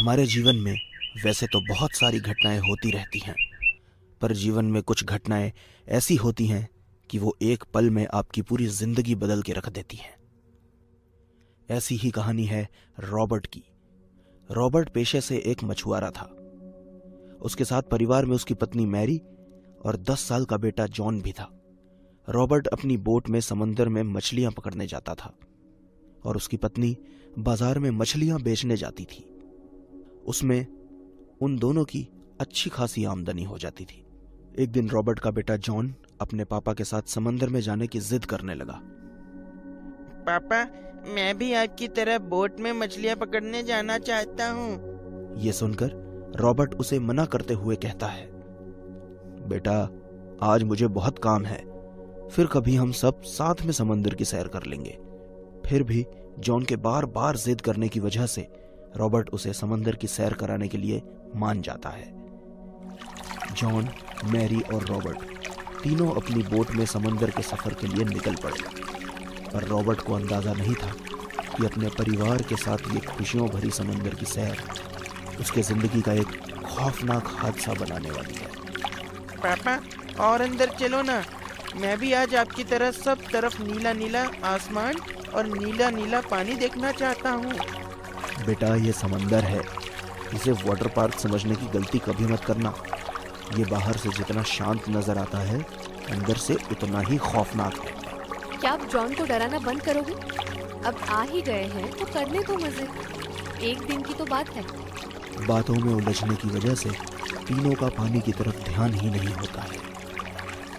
हमारे जीवन में वैसे तो बहुत सारी घटनाएं होती रहती हैं, पर जीवन में कुछ घटनाएं ऐसी होती हैं कि वो एक पल में आपकी पूरी जिंदगी बदल के रख देती हैं। ऐसी ही कहानी है रॉबर्ट की। रॉबर्ट पेशे से एक मछुआरा था। उसके साथ परिवार में उसकी पत्नी मैरी और 10 साल का बेटा जॉन भी था। रॉबर्ट अपनी बोट में समंदर में मछलियां पकड़ने जाता था और उसकी पत्नी बाजार में मछलियां बेचने जाती थी। उसमें उन दोनों की अच्छी खासी आमदनी हो जाती थी। एक दिन रॉबर्ट का बेटा जॉन अपने पापा के साथ समंदर में जाने की जिद करने लगा। पापा, मैं भी आपकी तरह बोट में मछलियां पकड़ने जाना चाहता हूँ। ये सुनकर रॉबर्ट उसे मना करते हुए कहता है, बेटा आज मुझे बहुत काम है, फिर कभी हम सब साथ में समंदर की सैर कर लेंगे। फिर भी जॉन के बार बार जिद करने की वजह से रॉबर्ट उसे समंदर की सैर कराने के लिए मान जाता है। जॉन, मैरी और रॉबर्ट तीनों अपनी बोट में समंदर के सफर के लिए निकल पड़े। पर रॉबर्ट को अंदाजा नहीं था कि अपने परिवार के साथ ये खुशियों भरी समंदर की सैर उसके जिंदगी का एक खौफनाक हादसा बनाने वाली है। पापा, और अंदर चलो ना, मैं भी आज आपकी तरह सब तरफ नीला नीला आसमान और नीला नीला पानी देखना चाहता हूँ। बेटा ये समंदर है, इसे वाटर पार्क समझने की गलती कभी मत करना। ये बाहर से जितना शांत नजर आता है, अंदर से उतना ही खौफनाक है। क्या आप जॉन को डराना बंद करोगे? अब आ ही गए हैं तो करने दो मजे, एक दिन की तो बात है। बातों में उलझने की वजह से तीनों का पानी की तरफ ध्यान ही नहीं होता है।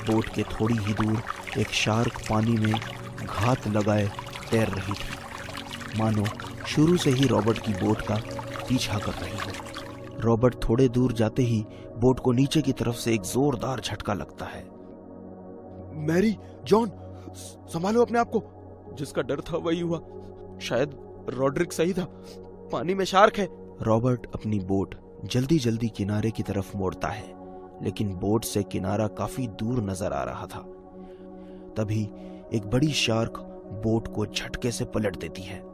बोट के थोड़ी ही दूर एक शार्क पानी में घात लगाए तैर रही थी, मानो शुरू से ही रॉबर्ट की बोट का पीछा कर रही हो। रॉबर्ट थोड़े दूर जाते ही बोट को नीचे की तरफ से एक जोरदार झटका लगता है। मैरी, जॉन, संभालो अपने आप को। जिसका डर था वही हुआ। शायद रॉड्रिक सही था, पानी में शार्क है। रॉबर्ट अपनी बोट जल्दी जल्दी किनारे की तरफ मोड़ता है, लेकिन बोट से किनारा काफी दूर नजर आ रहा था। तभी एक बड़ी शार्क बोट को झटके से पलट देती है।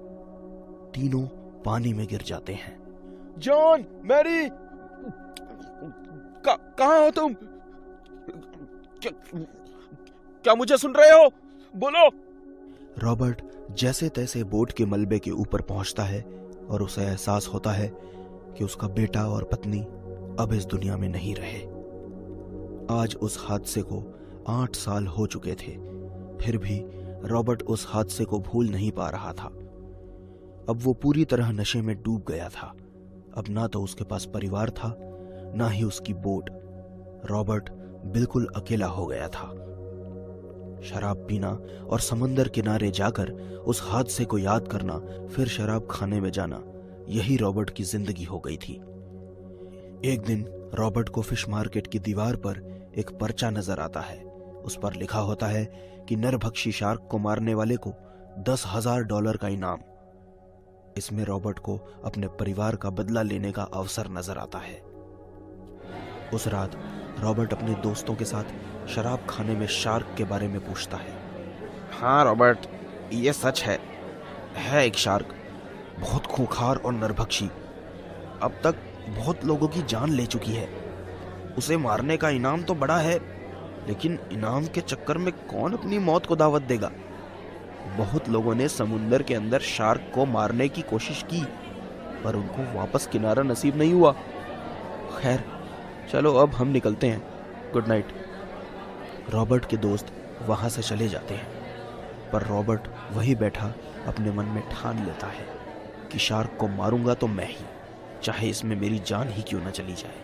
तीनों पानी में गिर जाते हैं। जॉन, मैरी, कहाँ हो तुम? क्या मुझे सुन रहे हो? बोलो। रॉबर्ट जैसे तैसे बोट के मलबे के ऊपर पहुंचता है और उसे एहसास होता है कि उसका बेटा और पत्नी अब इस दुनिया में नहीं रहे। आज उस हादसे को 8 साल हो चुके थे, फिर भी रॉबर्ट उस हादसे को भूल नहीं पा रहा था। अब वो पूरी तरह नशे में डूब गया था। अब ना तो उसके पास परिवार था, ना ही उसकी बोट। रॉबर्ट बिल्कुल अकेला हो गया था। शराब पीना और समंदर किनारे जाकर उस हादसे को याद करना, फिर शराब खाने में जाना, यही रॉबर्ट की जिंदगी हो गई थी। एक दिन रॉबर्ट को फिश मार्केट की दीवार पर एक पर्चा नजर आता है। उस पर लिखा होता है कि नरभक्षी शार्क को मारने वाले को $10,000 का इनाम। इसमें रॉबर्ट को अपने परिवार का बदला लेने का अवसर नजर आता है। उस रात रॉबर्ट अपने दोस्तों के साथ शराब खाने में शार्क के बारे में पूछता है। हाँ रॉबर्ट, ये सच है एक शार्क, बहुत खूंखार और नरभक्षी। अब तक बहुत लोगों की जान ले चुकी है। उसे मारने का इनाम तो बड़ा है, लेकिन इनाम के चक्कर में कौन अपनी मौत को दावत देगा? बहुत लोगों ने समुंदर के अंदर शार्क को मारने की कोशिश की, पर उनको वापस किनारा नसीब नहीं हुआ। खैर चलो अब हम निकलते हैं, गुड नाइट। रॉबर्ट के दोस्त वहां से चले जाते हैं, पर रॉबर्ट वही बैठा अपने मन में ठान लेता है कि शार्क को मारूंगा तो मैं ही, चाहे इसमें मेरी जान ही क्यों न चली जाए।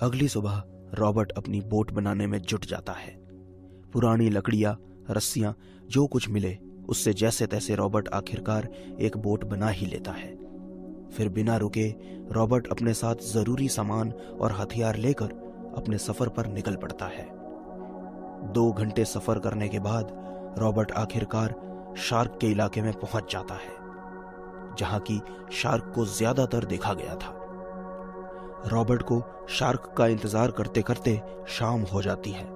अगली सुबह रॉबर्ट अपनी बोट बनाने में जुट जाता है। पुरानी लकड़ियां, रस्सियां, जो कुछ मिले उससे जैसे तैसे रॉबर्ट आखिरकार एक बोट बना ही लेता है। फिर बिना रुके रॉबर्ट अपने साथ जरूरी सामान और हथियार लेकर अपने सफर पर निकल पड़ता है। 2 घंटे सफर करने के बाद रॉबर्ट आखिरकार शार्क के इलाके में पहुंच जाता है, जहां की शार्क को ज्यादातर देखा गया था। रॉबर्ट को शार्क का इंतजार करते करते शाम हो जाती है।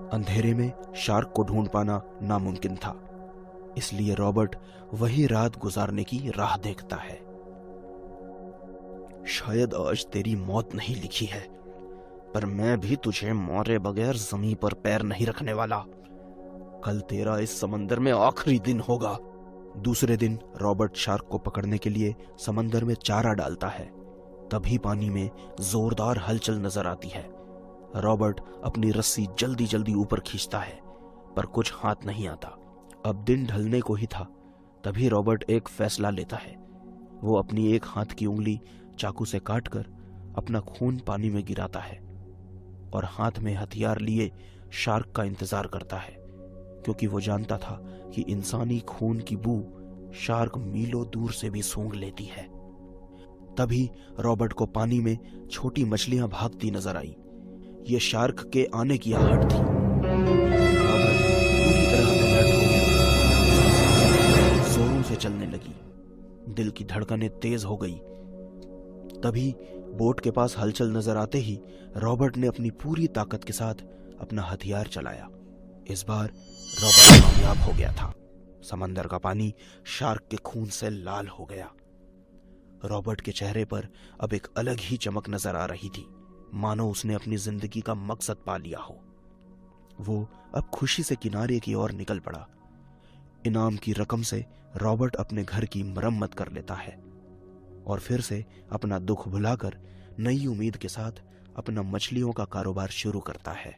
अंधेरे में शार्क को ढूंढ पाना नामुमकिन था, इसलिए रॉबर्ट वही रात गुजारने की राह देखता है। शायद आज तेरी मौत नहीं लिखी है, पर मैं भी तुझे मारे बगैर जमीन पर पैर नहीं रखने वाला। कल तेरा इस समंदर में आखिरी दिन होगा। दूसरे दिन रॉबर्ट शार्क को पकड़ने के लिए समंदर में चारा डालता है। तभी पानी में जोरदार हलचल नजर आती है। रॉबर्ट अपनी रस्सी जल्दी जल्दी ऊपर खींचता है, पर कुछ हाथ नहीं आता। अब दिन ढलने को ही था। तभी रॉबर्ट एक फैसला लेता है। वो अपनी एक हाथ की उंगली चाकू से काटकर अपना खून पानी में गिराता है और हाथ में हथियार लिए शार्क का इंतजार करता है, क्योंकि वो जानता था कि इंसानी खून की बू शार्क मीलों दूर से भी सूंघ लेती है। तभी रॉबर्ट को पानी में छोटी मछलियां भागती नजर आई। ये शार्क के आने की आहट थी। रॉबर्ट पूरी तरह अलर्ट हो गया। जोरों से चलने लगी। दिल की धड़कनें तेज हो गई। तभी बोट के पास हलचल नजर आते ही रॉबर्ट ने अपनी पूरी ताकत के साथ अपना हथियार चलाया। इस बार रॉबर्ट कामयाब हो गया था। समंदर का पानी शार्क के खून से लाल हो गया। रॉबर्ट के चेहरे पर अब एक अलग ही चमक नजर आ रही थी, मानो उसने अपनी जिंदगी का मकसद पा लिया हो। वो अब खुशी से किनारे की ओर निकल पड़ा। इनाम की रकम से रॉबर्ट अपने घर की मरम्मत कर लेता है और फिर से अपना दुख भुलाकर नई उम्मीद के साथ अपना मछलियों का कारोबार शुरू करता है।